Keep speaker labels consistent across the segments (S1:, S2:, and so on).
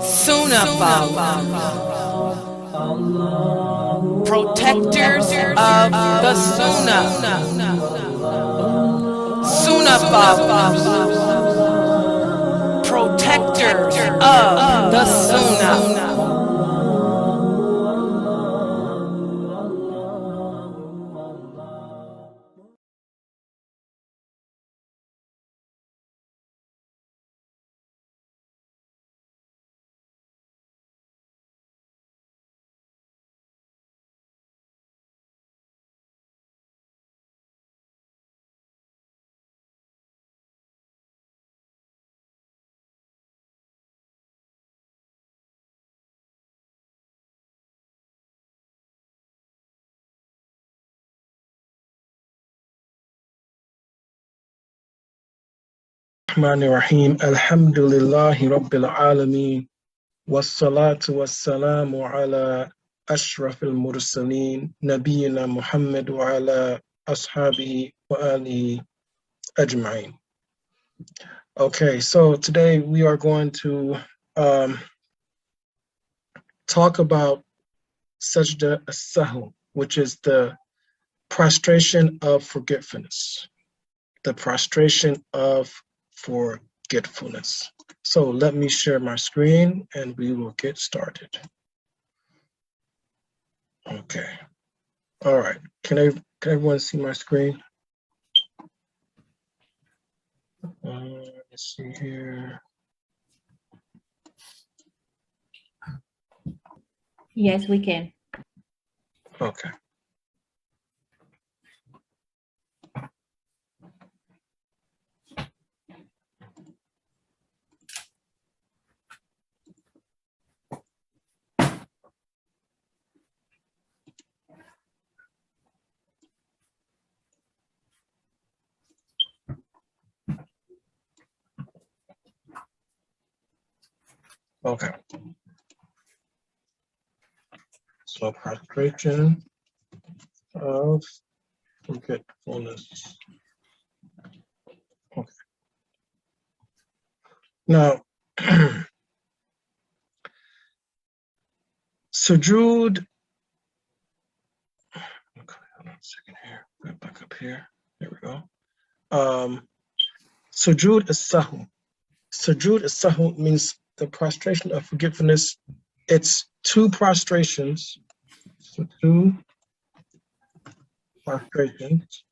S1: Sunnahfollowers, protectors of the Sunnah. Sunnahfollowers, protectors of the Sunnah.
S2: Rahim. Alhamdulillahi Rabbil Alameen. Wassalatu wassalamu ala ashrafil mursaleen. Nabiyyina Muhammad wa ala ashabihi wa alihi ajma'in. Okay, so today we are going to talk about sajda as-sahu, which is the prostration of forgetfulness. The prostration of forgetfulness. So let me share my screen and we will get started. Okay. All right. Can everyone see my screen? Let's see here.
S3: Yes, we can.
S2: Okay. Okay. So prostration of forgetfulness. Okay. Now, sujood. Okay, hold on a second here. Go back up here. There we go. Sujood as-sahu. Sujood as-sahu means the prostration of forgetfulness. It's two prostrations. So two prostrations.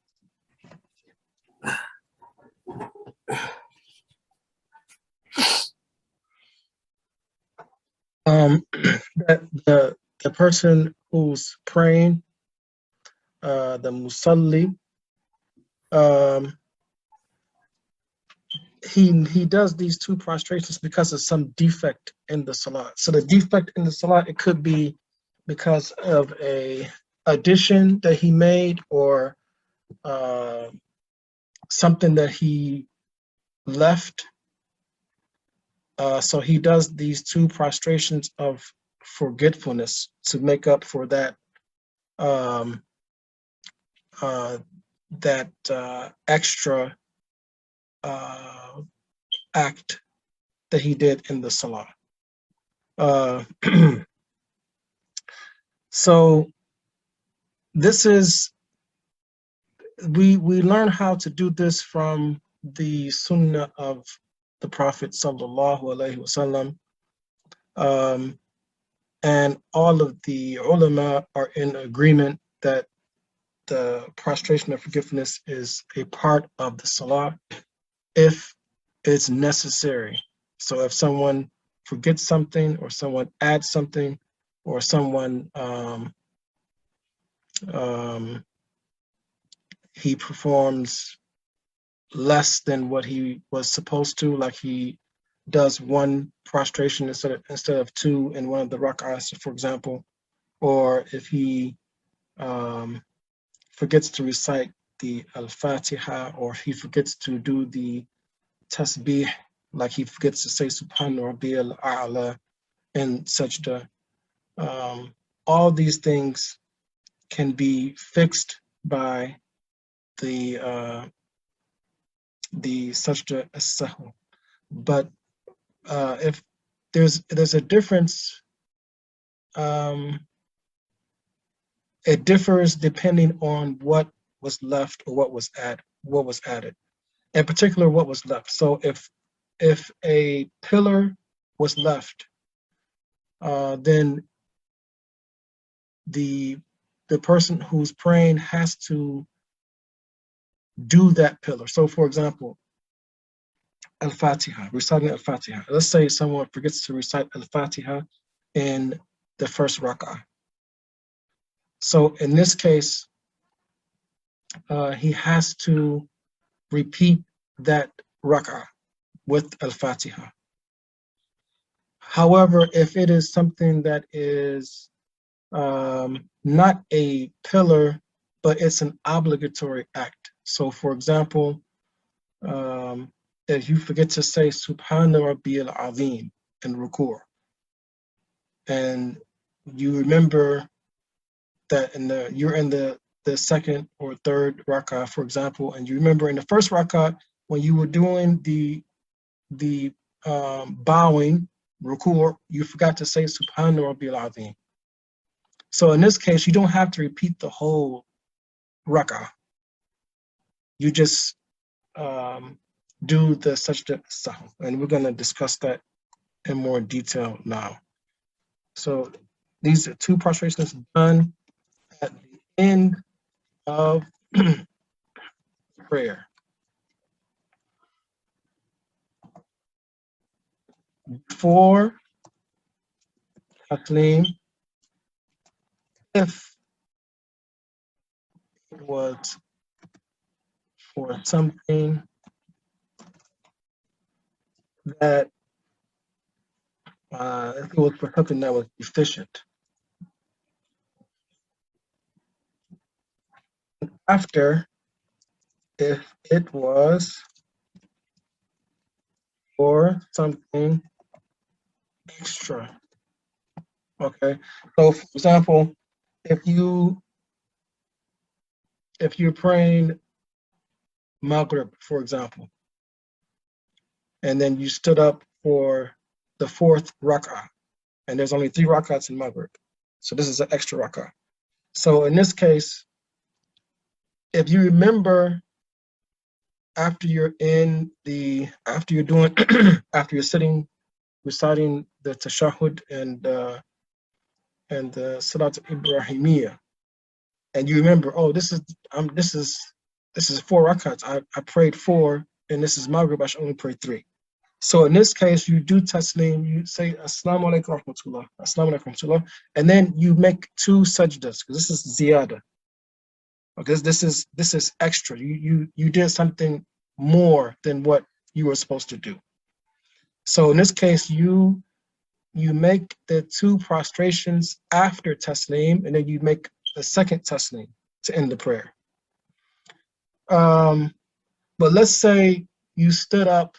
S2: That the person who's praying, the musalli, he does these two prostrations because of some defect in the salat. So the defect in the salat, it could be because of a addition that he made or something that he left. So he does these two prostrations of forgetfulness to make up for that extra act that he did in the salah. So this is, we learn how to do this from the sunnah of the Prophet sallallahu alaihi wasallam, and all of the ulama are in agreement that the prostration of forgiveness is a part of the salah if it's necessary. So if someone forgets something, or someone adds something, or someone he performs less than what he was supposed to, like he does one prostration instead of two in one of the rak'ahs, for example, or if he forgets to recite the al-Fatiha, or he forgets to do the tasbih, like he forgets to say Subhana Rabbiyal A'la in sajda. All these things can be fixed by the the sajda as-sahw. But if there's a difference, it differs depending on what was left or what was added. In particular, what was left. So if a pillar was left, then the person who's praying has to do that pillar. So, for example, Al-Fatiha, reciting Al-Fatiha. Let's say someone forgets to recite Al-Fatiha in the first rak'ah. So in this case, he has to repeat that rak'ah with Al-Fatiha. However, if it is something that is not a pillar, but it's an obligatory act. So for example, if you forget to say Subhana Rabbiyal Azim in Ruku', and you remember that you're in the second or third rak'ah, for example, and you remember in the first rak'ah when you were doing the bowing Ruku', you forgot to say Subhana Rabbiyal Azim. So in this case, you don't have to repeat the whole rak'ah. You just do the sajda sahw, and we're going to discuss that in more detail now. So these are two prostrations done at the end of prayer. Before taslim, if it was for something that if it was for something that was deficient. After, if it was for something extra. Okay, so for example, if you're praying Maghrib, for example, and then you stood up for the fourth rak'ah, and there's only 3 rak'ahs in Maghrib, so this is an extra rak'ah. So in this case, if you remember after you're sitting reciting the tashahhud and the Salat Ibrahimiyya, and you remember, oh, this is 4 rak'ahs. I prayed 4, and this is Maghrib. I should only pray 3. So in this case, you do taslim. You say Assalamu alaikum rahmatullah, Assalamu alaikum rahmatullah, and then you make 2 sajdas because this is ziyada. Because this is extra. You did something more than what you were supposed to do. So in this case, you make the 2 prostrations after taslim, and then you make a second taslim to end the prayer. But let's say you stood up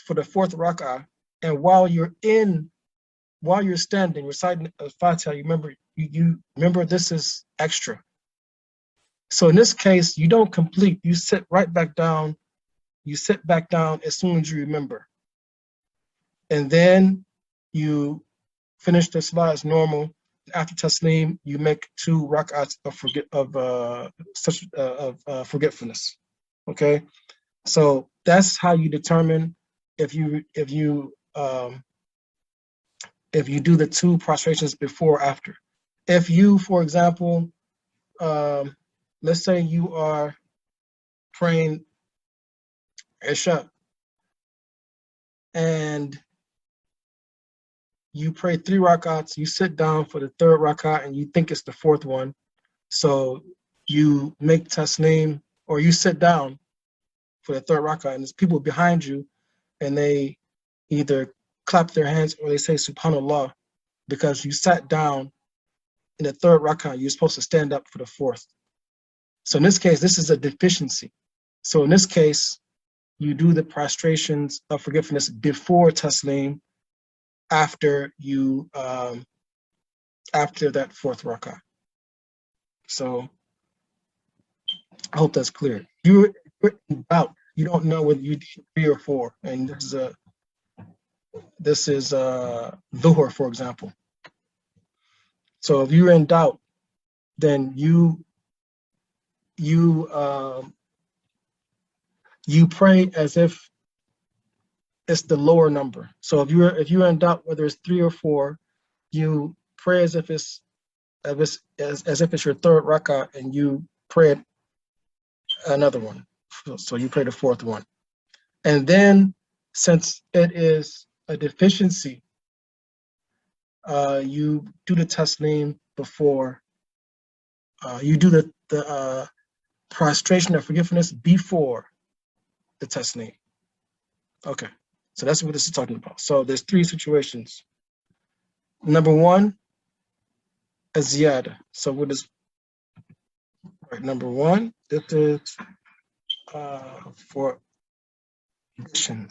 S2: for the 4th rak'ah, and while you're standing reciting al-Fatiha, you remember this is extra. So in this case, you don't complete. You sit right back down. You sit back down as soon as you remember, and then you finish the salah as normal. After taslim, you make 2 rak'ats of forgetfulness. Okay, so that's how you determine if you do the 2 prostrations before or after. If you, for example, let's say you are praying Isha and you pray 3 rak'ats, you sit down for the 3rd rak'at and you think it's the 4th one. So you make taslim, or you sit down for the 3rd rak'at, and there's people behind you and they either clap their hands or they say subhanallah because you sat down in the 3rd rak'ah. You're supposed to stand up for the 4th. So in this case, this is a deficiency. So in this case, you do the prostrations of forgetfulness before taslim, after that 4th rak'ah. So I hope that's clear. You're in doubt. you don't know whether you did 3 or 4, and this is dhuhr, for example. So if you're in doubt, then you pray as if it's the lower number. So if you're in doubt whether it's 3 or 4, you pray as if it's as if it's your third rak'ah, and you pray another one. So you pray the fourth one, and then since it is a deficiency, you do the taslim before. You do the prostration of forgiveness before the taslim. Okay, so that's what this is talking about. So there's 3 situations. Number 1, a ziyada. So what is right? Number 1, this is for addition.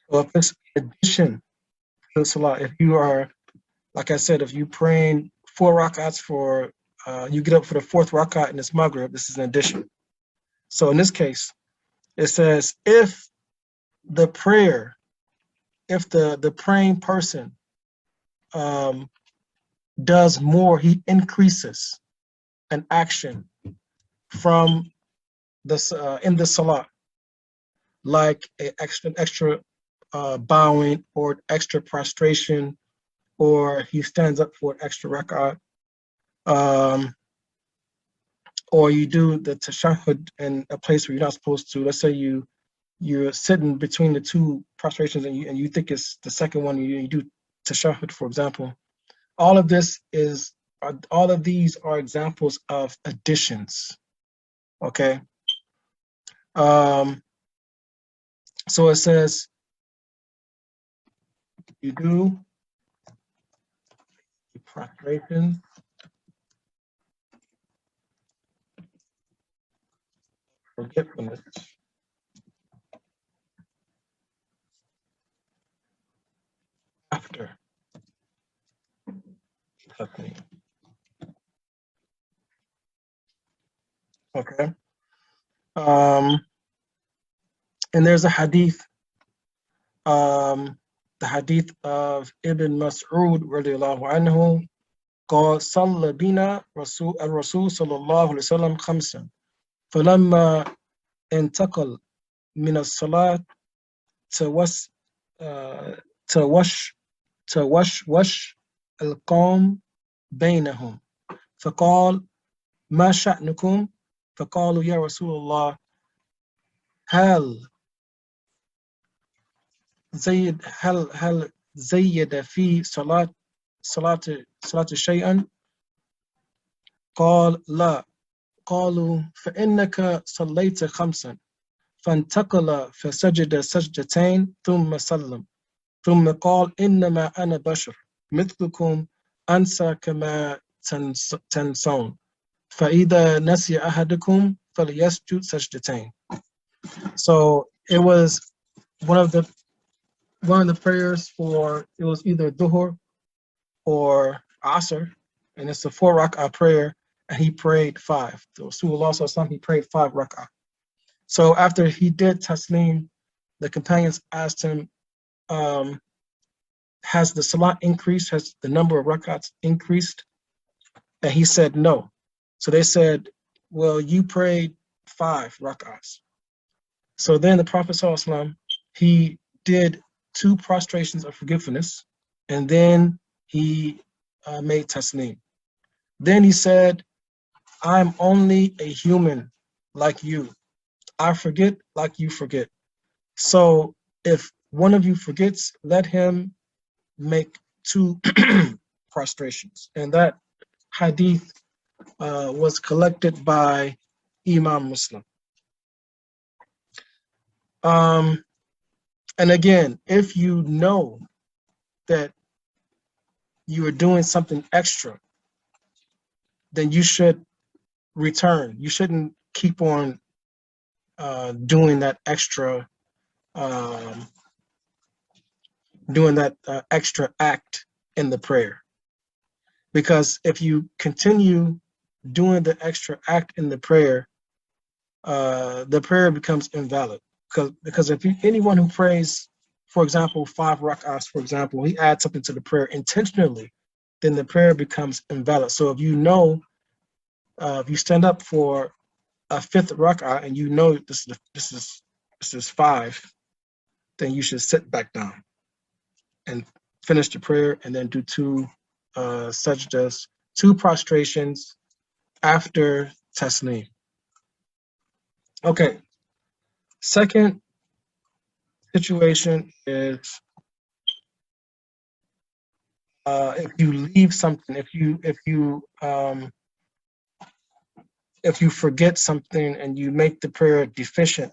S2: So if it's addition to the salah, if you are, like I said, if you praying 4 rak'ats for, you get up for the 4th rak'at and it's maghrib, this is an addition. So in this case, it says if the praying person does more, he increases an action from this in the salah, like an extra bowing or extra prostration, or he stands up for an extra rak'ah, or you do the tashahhud in a place where you're not supposed to. Let's say you're sitting between the 2 prostrations, and you think it's the second one, you do tashahhud, for example. All of these are examples of additions. Okay. So it says you do the prostration, forgetfulness, after taslim. Okay. And there's a hadith, the hadith of Ibn Mas'ud radiallahu anhu, قال صلى بنا الرسول صلى الله عليه وسلم خمسا فلما انتقل من الصلاة توش القوم بينهم فقال ما شأنكم فقالوا يا رسول الله هل زيد في صلاة شيئا قال لا قالوا فإنك صليت 5 فانتقل فسجد سجدتين ثم سلم ثم قال إنما أنا بشر مثلكم أنسى كما تنسون فإذا نسي أحدكم فليسجد سجدتين. So it was one of the prayers for, it was either Dhuhr or Asr, and it's a 4 rak'ah prayer, and he prayed 5. So Rasulullah sallallahu alaihi wasallam, he prayed 5 rak'ah. So after he did taslim, the companions asked him, has the salat increased? Has the number of rak'ahs increased? And he said no. So they said, well, you prayed 5 rak'ahs. So then the Prophet sallallahu alaihi wasallam, he did 2 prostrations of forgiveness, and then he made taslim. Then he said, I'm only a human like you. I forget like you forget. So if one of you forgets, let him make 2 prostrations. And that hadith was collected by Imam Muslim. And again, if you know that you are doing something extra, then you should return. You shouldn't keep on doing that extra extra act in the prayer. Because if you continue doing the extra act in the prayer, the prayer becomes invalid. Because if anyone who prays, for example, 5 rak'ahs, for example, he adds something to the prayer intentionally, then the prayer becomes invalid. So if you know, if you stand up for a 5th rak'ah and you know this is 5, then you should sit back down and finish the prayer, and then do 2 sajdas, 2 prostrations after taslim. Okay. Second situation is if you leave something, if you forget something and you make the prayer deficient.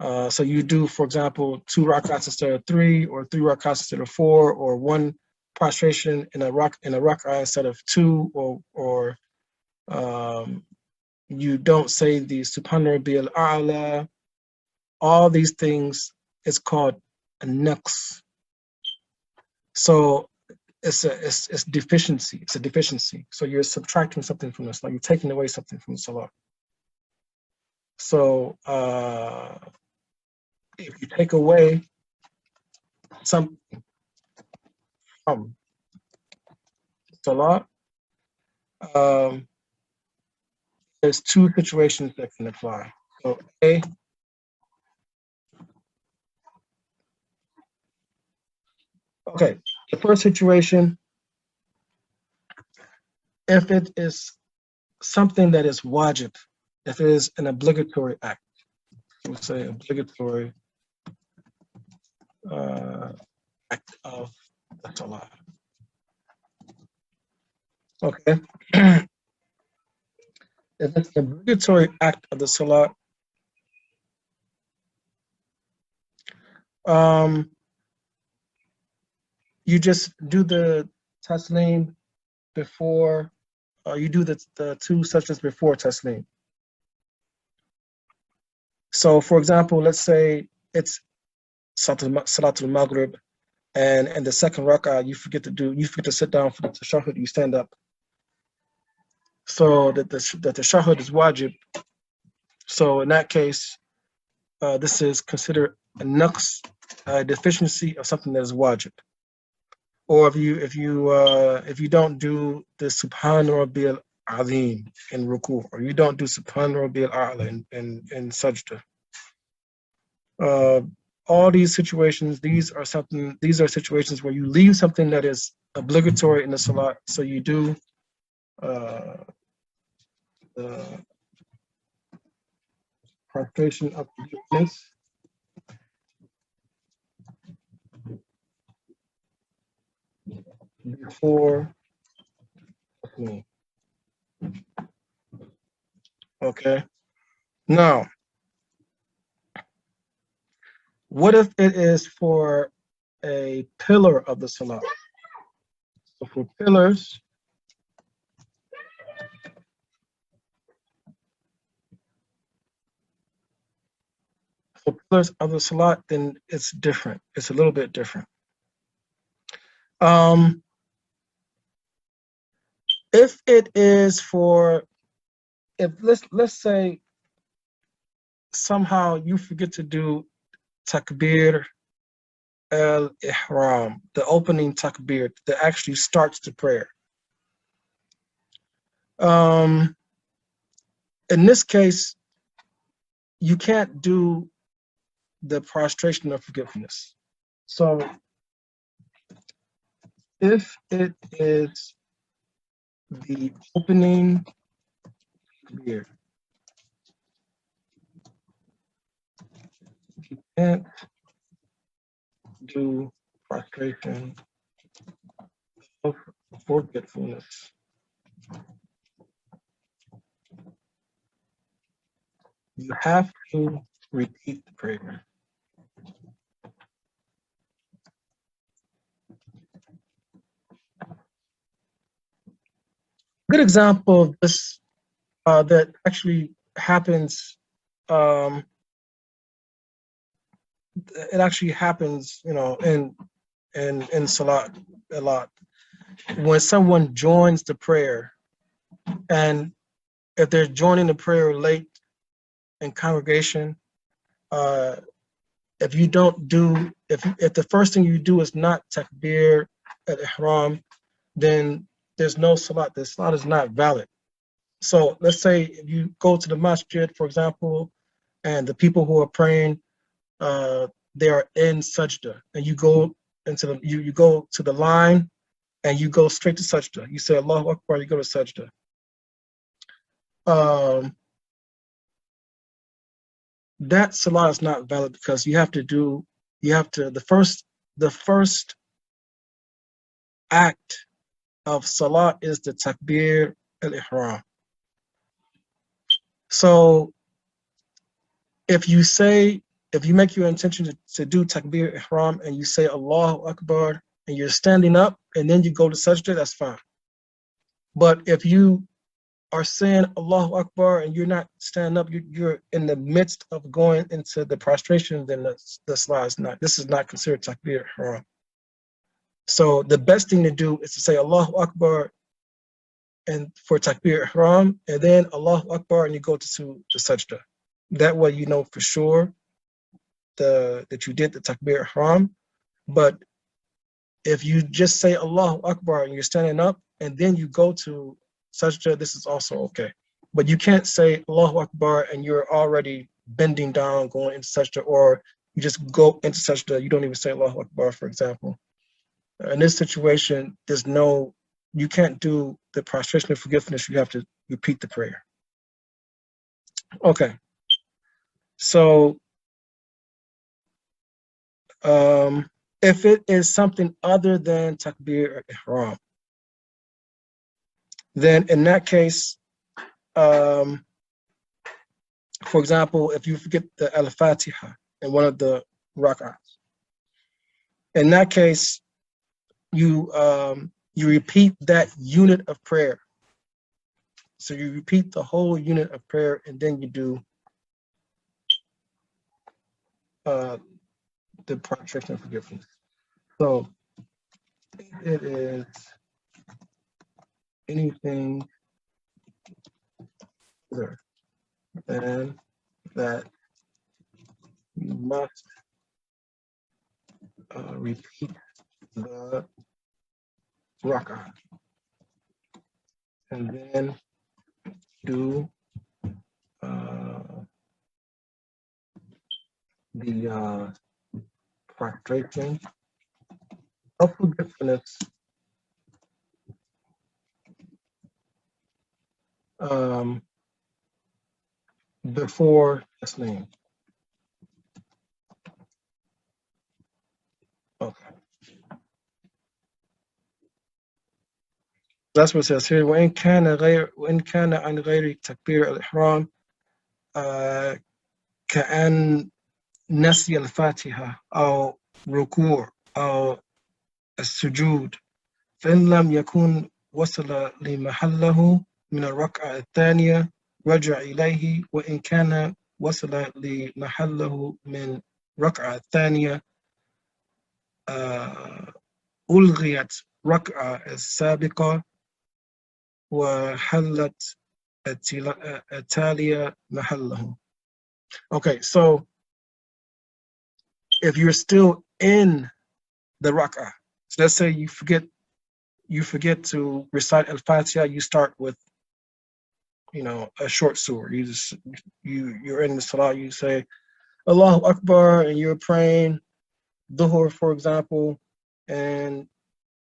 S2: So you do, for example, 2 rak'ahs instead of 3, or 3 rak'ahs instead of 4, or 1 prostration in a rak'ah instead of 2, or you don't say the Subhana Rabbil A'la. All these things is called a naqs. So it's deficiency. It's a deficiency. So you're subtracting something from the salah. You're taking away something from the salah. So if you take away something from salah, there's 2 situations that can apply. So okay, the first situation, if it is something that is wajib, if it is an obligatory act, we'll say obligatory act of the salah. Okay. If it's an obligatory act of the salah, you just do the taslim before, you do the 2 sajdas before taslim. So, for example, let's say it's Salatul Maghrib, and in the second rak'ah you forget to sit down for the tashahhud, you stand up. So that the tashahhud is wajib. So in that case, this is considered a naqs, deficiency of something that is wajib. Or if you don't do the Subhan Rabbil Azim in ruku, or you don't do Subhan Rabbil A'la in sajda. All these situations, these are situations where you leave something that is obligatory in the salat. So you do the prostration of forgiveness before. Okay. Now, what if it is for a pillar of the salah? So for pillars, of the salat, then it's different. It's a little bit different. If it is for, let's say somehow you forget to do takbir al-ihram, the opening takbir that actually starts the prayer. In this case, you can't do the prostration of forgiveness. So if it is the opening takbir, you can't do prostration of forgetfulness. You have to repeat the prayer. Good example of this that actually happens. It actually happens, in Salat a lot. When someone joins the prayer, and if they're joining the prayer late, in congregation, if you don't do, if the first thing you do is not takbir al-ihram, then there's no salat. The salat is not valid. So let's say if you go to the masjid, for example, and the people who are praying, they are in sajda, and you go into the you go to the line, and you go straight to sajda. You say Allahu Akbar, you go to sajda. That salah is not valid because the first act of salah is the takbir al-ihram. So if you make your intention to do takbir ihram and you say Allahu Akbar and you're standing up and then you go to sajda, that's fine. But if you are saying Allahu Akbar and you're not standing up, you're in the midst of going into the prostration, then the salah is not. This is not considered takbir ihram. So the best thing to do is to say Allahu Akbar and for takbir ihram, and then Allahu Akbar and you go to the sajda. That way you know for sure that you did the takbir ihram. But if you just say Allahu Akbar and you're standing up and then you go to sajda, this is also okay. But you can't say Allahu Akbar and you're already bending down going into sajda, or you just go into sajda, you don't even say Allahu Akbar, for example. In this situation, you can't do the prostration of forgiveness, you have to repeat the prayer. Okay. So if it is something other than takbir ihram, then in that case, for example, if you forget the al-Fatiha in one of the rak'ahs, in that case, you repeat that unit of prayer. So you repeat the whole unit of prayer, and then you do the prostration of forgiveness. So it is anything other than that, you must repeat the rak'ah and then do the prostration of forgiveness before tasneem. Okay. That's what it says here. وإن كان عن غير تكبير الإحرام كأن نسي الفاتحة أو ركوع أو السجود، فإن لم يكن وصل لمحله من الركعة الثانية رجع إليه، وإن كان وصل لمحله من الركعة الثانية ألغيت ركعة السابقة وحلت التالية محله. Okay, so if you're still in the rak'ah, so let's say you forget to recite al-Fatiha, you start with a short surah. You're in the salah, you say Allahu Akbar and you're praying Dhuhr, for example, and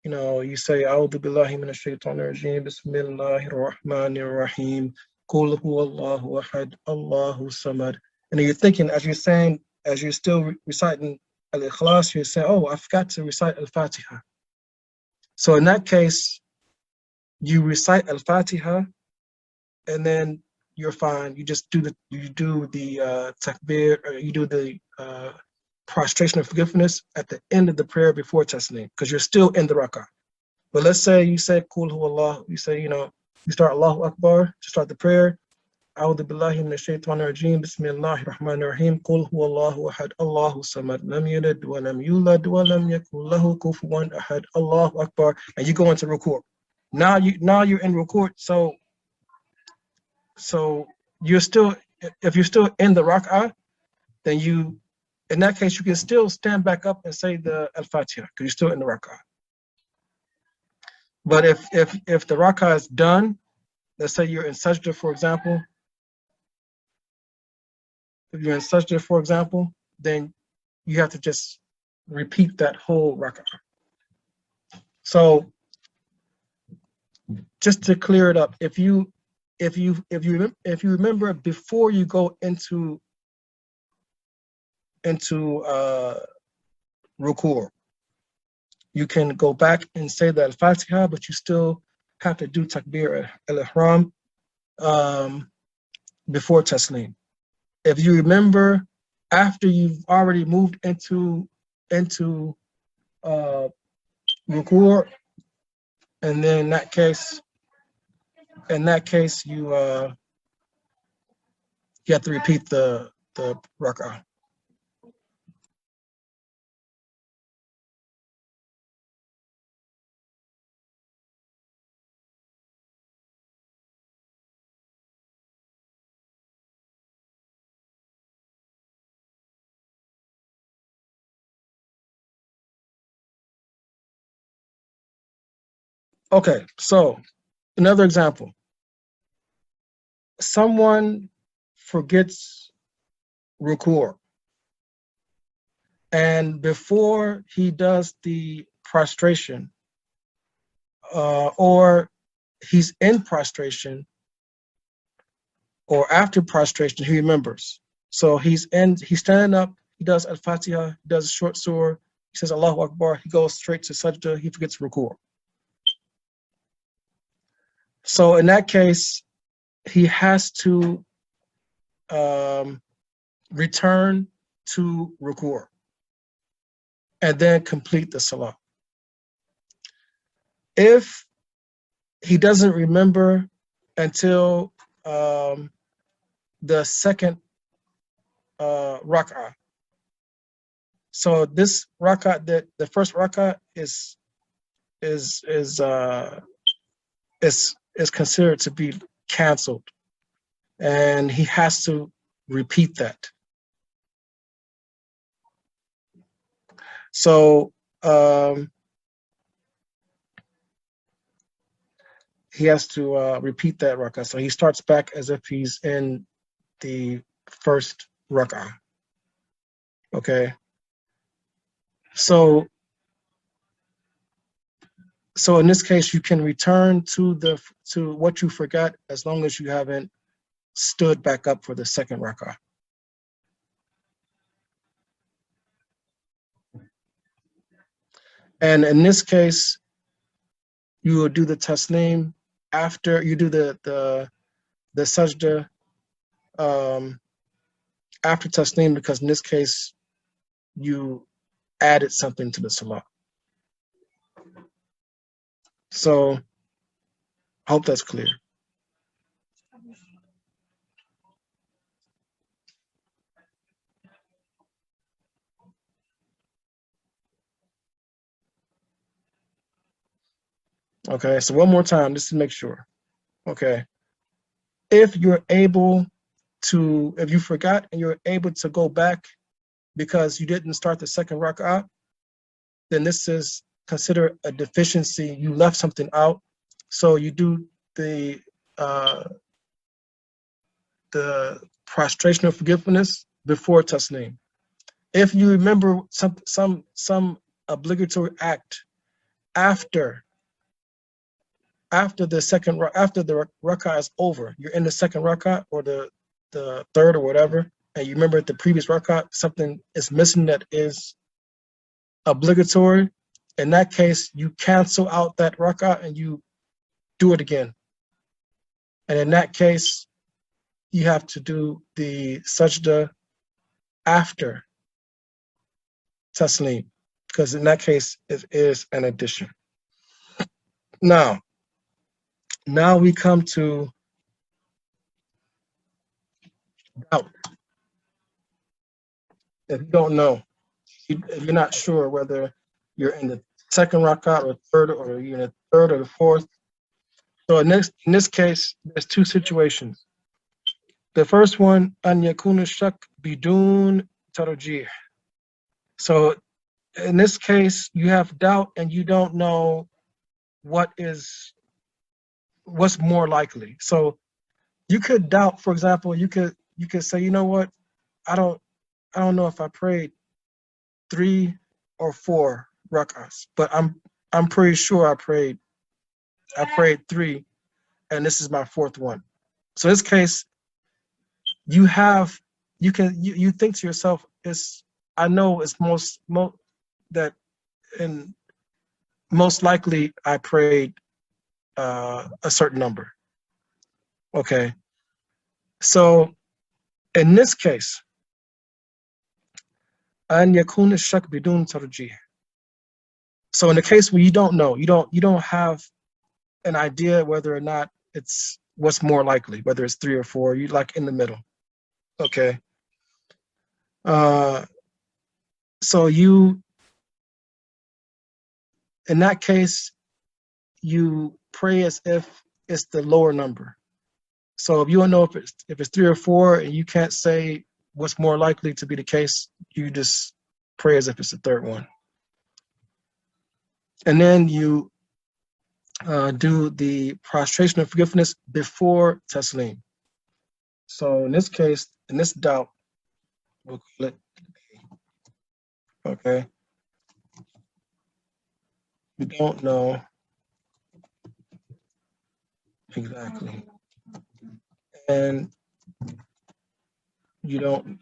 S2: you say A'udhu billahi minash shaitanir rajim, Bismillahir Rahmanir Rahim, Qul huwallahu ahad, Allahu samad. And you're thinking as you're still reciting al-Ikhlas, you say, oh, I forgot to recite al-Fatiha. So in that case, you recite al-Fatiha and then you're fine. You just do the takbir, or you do the prostration of forgiveness at the end of the prayer before tasneem, because you're still in the rak'ah. But let's say you say Qul huwallah, you say, you start Allahu Akbar to start the prayer. A'udhu billahi minash shaitanir rajim, Bismillahir Rahmanir Rahim, Qul huwallahu ahad, Allahu samad, lam yalid wa lam yulad wa lam yakul lahu kufuwan ahad, Allahu Akbar, and you go into ruku'. Now you're in ruku', so you're still if you're still in the rak'ah, then in that case, you can still stand back up and say the al-Fatiha because you're still in the rak'ah. But if the rak'ah is done, let's say you're in sajda, for example. If you're in sajda, for example, then you have to just repeat that whole rak'ah. So just to clear it up, if you remember before you go into ruku', you can go back and say the al-Fatiha, but you still have to do takbir al-ihram before taslim. If you remember after you've already moved into ruku', and then in that case you have to repeat the rak'ah. Okay, so another example. Someone forgets ruku', and before he does the prostration, or he's in prostration, or after prostration, he remembers. So he's standing up, he does al-Fatiha, he does a short surah, he says Allahu Akbar, he goes straight to sajda, he forgets ruku'. So in that case, he has to return to ruku' and then complete the salah. If he doesn't remember until the second rak'ah, so this rak'ah, the first rak'ah is considered to be canceled, and he has to repeat that. So he has to repeat that rak'ah. So he starts back as if he's in the first rak'ah. Okay. So in this case, you can return to what you forgot as long as you haven't stood back up for the second rak'ah. And in this case, you will do the taslim after you do the sajda after taslim, because in this case you added something to the salah. So I hope that's clear. Okay, so one more time just to make sure. Okay, if you forgot and you're able to go back because you didn't start the second rak'ah, then this is considered a deficiency. You left something out, so you do the prostration of forgetfulness before taslim. If you remember some obligatory act after the rak'ah is over, you're in the second rak'ah or the third or whatever, and you remember the previous rak'ah, something is missing that is obligatory, in that case, you cancel out that rak'ah and you do it again. And in that case, you have to do the sajda after taslim, because in that case, it is an addition. Now we come to doubt. If you don't know, if you're not sure whether you're in the second rak'ah or third, or you're in the third or the fourth. So in this case, there's two situations. The first one, أن يكون الشك بدون ترجيح. So in this case, you have doubt and you don't know what's more likely. So you could doubt, for example, you could say, you know what, I don't know if I prayed 3 or 4 rak'ahs, but I'm pretty sure I prayed 3, and this is my 4th one. So in this case, you think to yourself, I know it's most that in most likely I prayed a certain number. Okay, so in this case, أن يكون الشك بدون ترجيح. So in the case where you don't know, you don't have an idea whether or not it's what's more likely, whether it's 3 or 4, you like in the middle. Okay. So you, in that case, you pray as if it's the lower number. So if you don't know if it's 3 or 4 and you can't say what's more likely to be the case, you just pray as if it's the 3rd one. And then you do the prostration of forgiveness before taslim. So in this case, in this doubt, we'll call it A. Okay. You don't know exactly. And you don't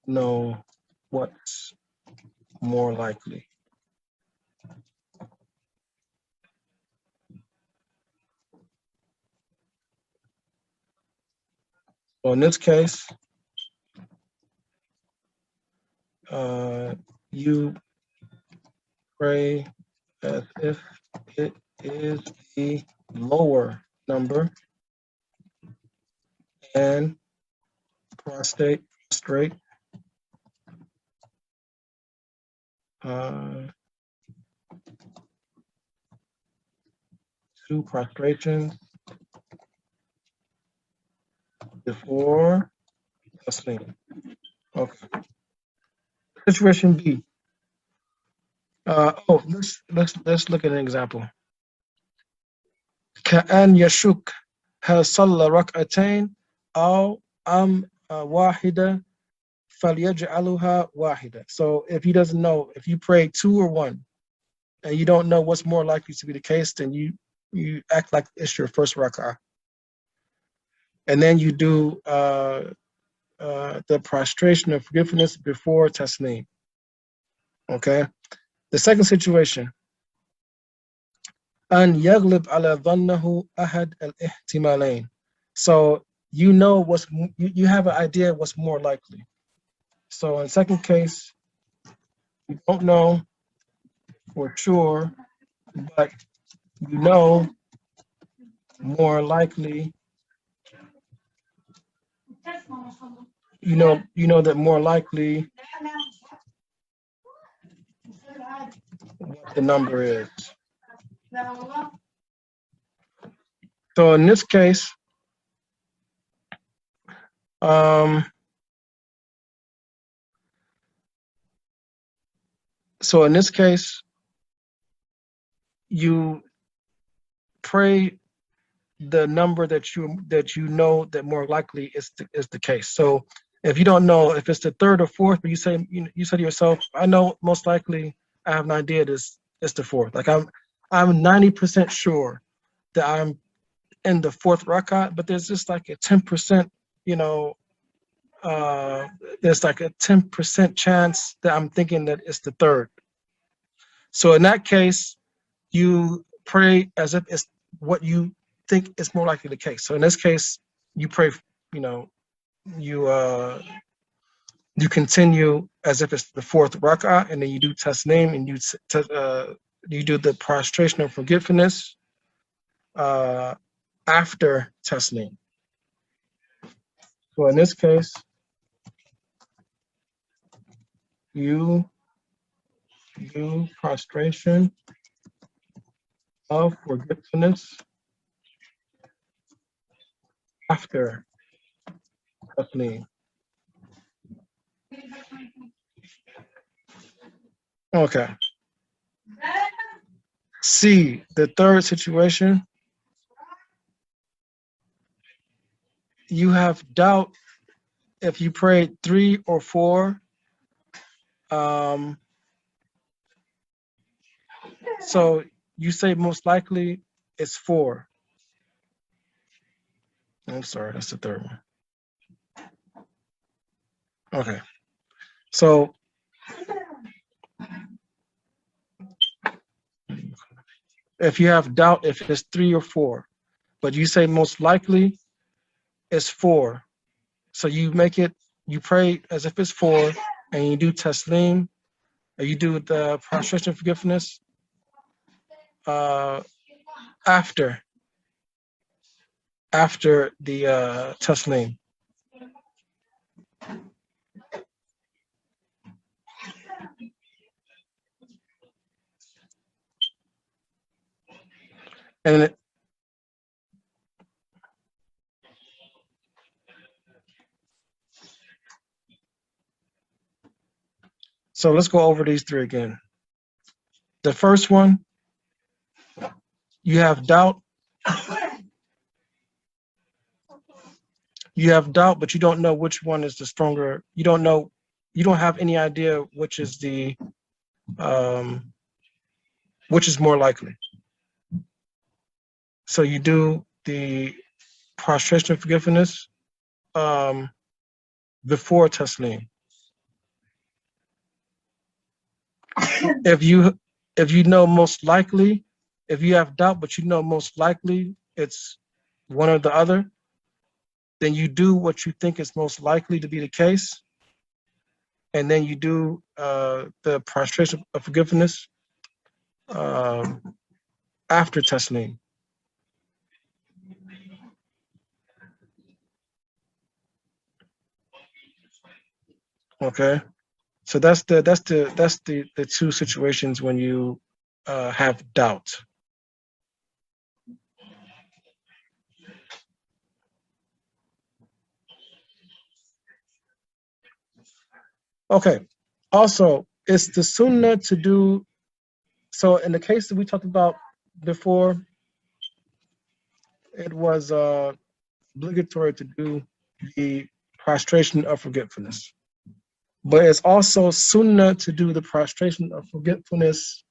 S2: know what's more likely. So in this case, you pray as if it is the lower number and prostrate two prostrations before taslim. Okay. Situation B. Let's look at an example. كأن يشك هل صلى ركعتين أو واحدة فليجعلها واحدة. So if he doesn't know, if you pray 2 or 1, and you don't know what's more likely to be the case, then you act like it's your first rak'ah. And then you do the prostration of forgiveness before tasneem. Okay. The second situation, أن يغلب على ظنه أحد الاحتمالين. So you know you have an idea what's more likely. So in the second case, you don't know for sure, but you know more likely. You know that more likely what the number is. So in this case, you pray the number that you know that more likely is the case. So if you don't know if it's the 3rd or 4th, but you say to yourself, I know most likely I have an idea it's the 4th. Like I'm 90% sure that I'm in the 4th rak'ah, but there's just like a 10%, there's like a 10% chance that I'm thinking that it's the 3rd. So in that case, you pray as if it's what you think is more likely the case. So in this case, you pray, you continue as if it's the 4th rak'ah, and then you do tasneem, and you do the prostration of forgetfulness after tasneem. So in this case, you do prostration of forgetfulness after taslim. Okay. C, the third situation, you have doubt if you prayed 3 or 4. So you say most likely it's 4. I'm sorry, that's the third one. Okay. So if you have doubt if it's 3 or 4, but you say most likely it's 4. So you make it, you pray as if it's 4, and you do taslim, or you do the prostration of forgiveness after the taslim. And so let's go over these 3 again. The first one, you have doubt. You have doubt, but you don't know which one is the stronger. You don't know. You don't have any idea which is the which is more likely. So you do the prostration of forgiveness before taslim. If you know most likely, if you have doubt but you know most likely it's one or the other, then you do what you think is most likely to be the case, and then you do the prostration of forgiveness after taslim. Okay, so that's the 2 situations when you have doubt. Okay, also it's the sunnah to do. So in the case that we talked about before, it was obligatory to do the prostration of forgetfulness. But it's also sunnah to do the prostration of forgetfulness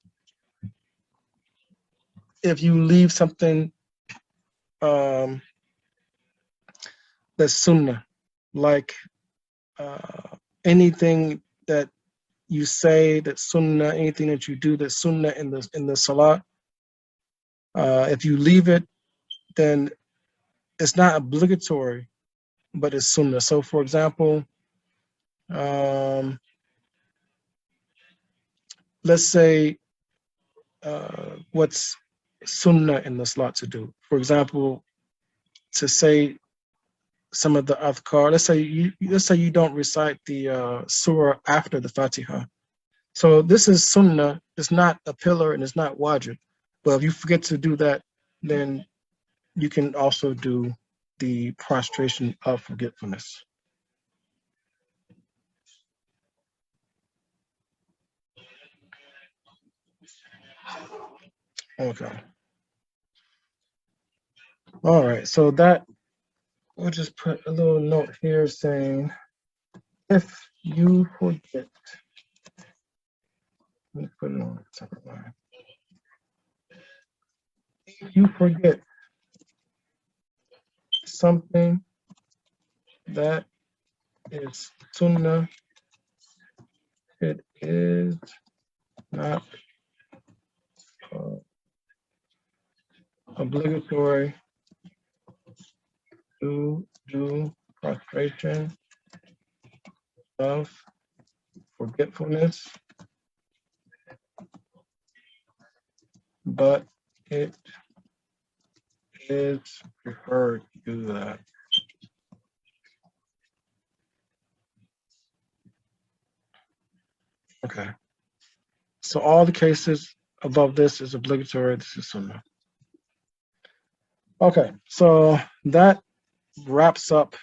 S2: if you leave something that's sunnah, like anything that you say that's sunnah, anything that you do that's sunnah in the salat. If you leave it, then it's not obligatory, but it's sunnah. So, for example, let's say what's sunnah in the salat to do. For example, to say some of the adhkar. Let's say you don't recite the surah after the Fatiha. So this is sunnah. It's not a pillar and it's not wajib. But if you forget to do that, then you can also do the prostration of forgetfulness. Okay. All right. So that we'll just put a little note here saying, if you forget, let me put it on a separate line. If you forget something that is sunnah, it is not obligatory to do prostration of forgetfulness, but it is preferred to do that. Okay. So all the cases above this is obligatory. This is sunnah. Okay. So that wraps up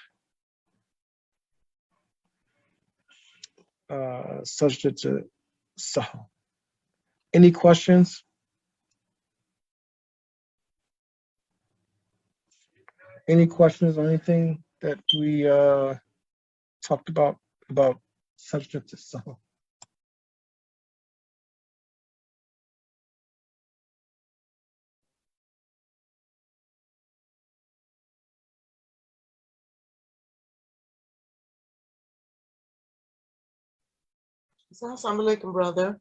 S2: Sajda to Sahw. Any questions? Any questions on anything that we talked about Sajda to Sahw?
S4: Assalamu alaikum, brother.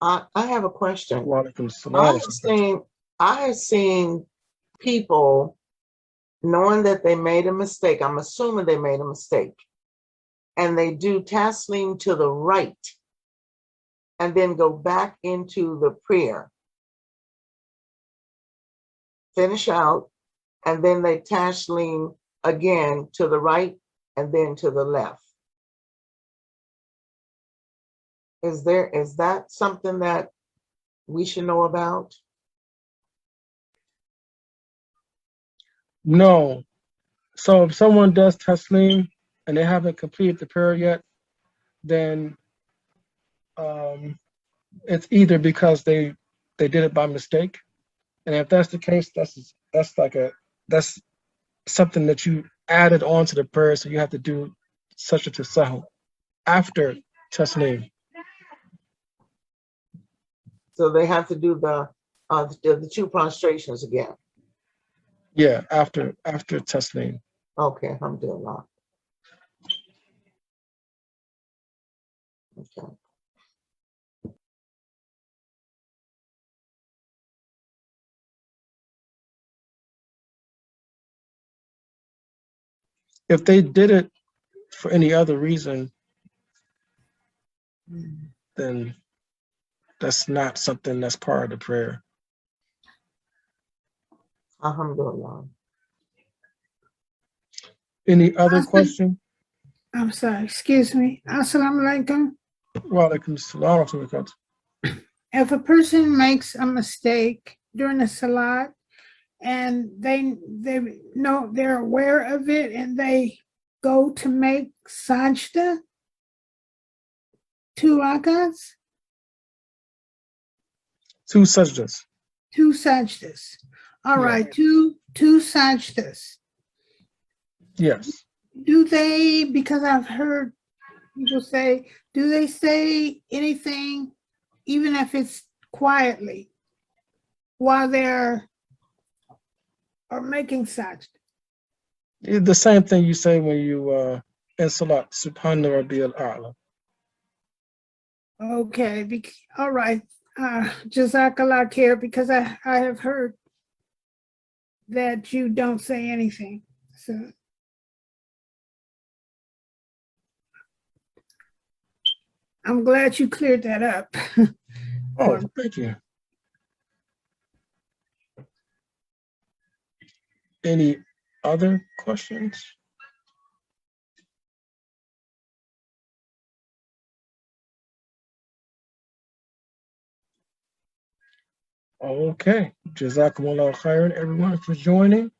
S4: I have a question.
S2: Wa alaikum salam.
S4: I have seen people knowing that they made a mistake. I'm assuming they made a mistake. And they do taslim to the right and then go back into the prayer. Finish out, and then they taslim again to the right and then to the left. Is that something that we should know about?
S2: No. So if someone does taslim and they haven't completed the prayer yet, then it's either because they did it by mistake, and if that's the case, that's something that you added on to the prayer, so you have to do such a tasahhud after taslim.
S4: So they have to do the two prostrations again.
S2: Yeah, after taslim.
S4: Okay, alhamdulillah. Okay.
S2: If they did it for any other reason, then that's not something that's part of the prayer.
S4: Alhamdulillah.
S2: Any other question?
S5: I'm sorry, excuse me. Assalamu alaikum.
S2: Wa alaikum salam wa rahmatullah.
S5: If a person makes a mistake during the salat and they know they're aware of it and they go to make sajda, 2 rakats,
S2: 2 sajdas.
S5: 2 sajdas. All
S2: Yeah.
S5: right, two sajdas.
S2: Yes.
S5: Do they, because I've heard people say, do they say anything, even if it's quietly, while they're making sajda?
S2: The same thing you say when you in Salat, Subhana Rabbiyal A'la.
S5: Okay, all right. Jazakallah khair, because I have heard that you don't say anything. So I'm glad you cleared that up.
S2: Oh, thank you. Any other questions? Okay. Jazakumullah khairan, everyone, for joining.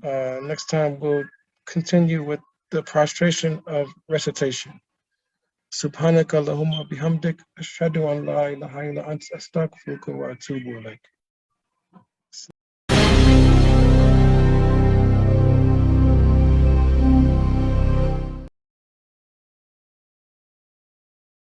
S2: Next time we'll continue with the prostration of recitation. Subhanaka Allahumma bihamdik ashhadu an la ilaha illa anta astaghfiruka wa atubu ilaik.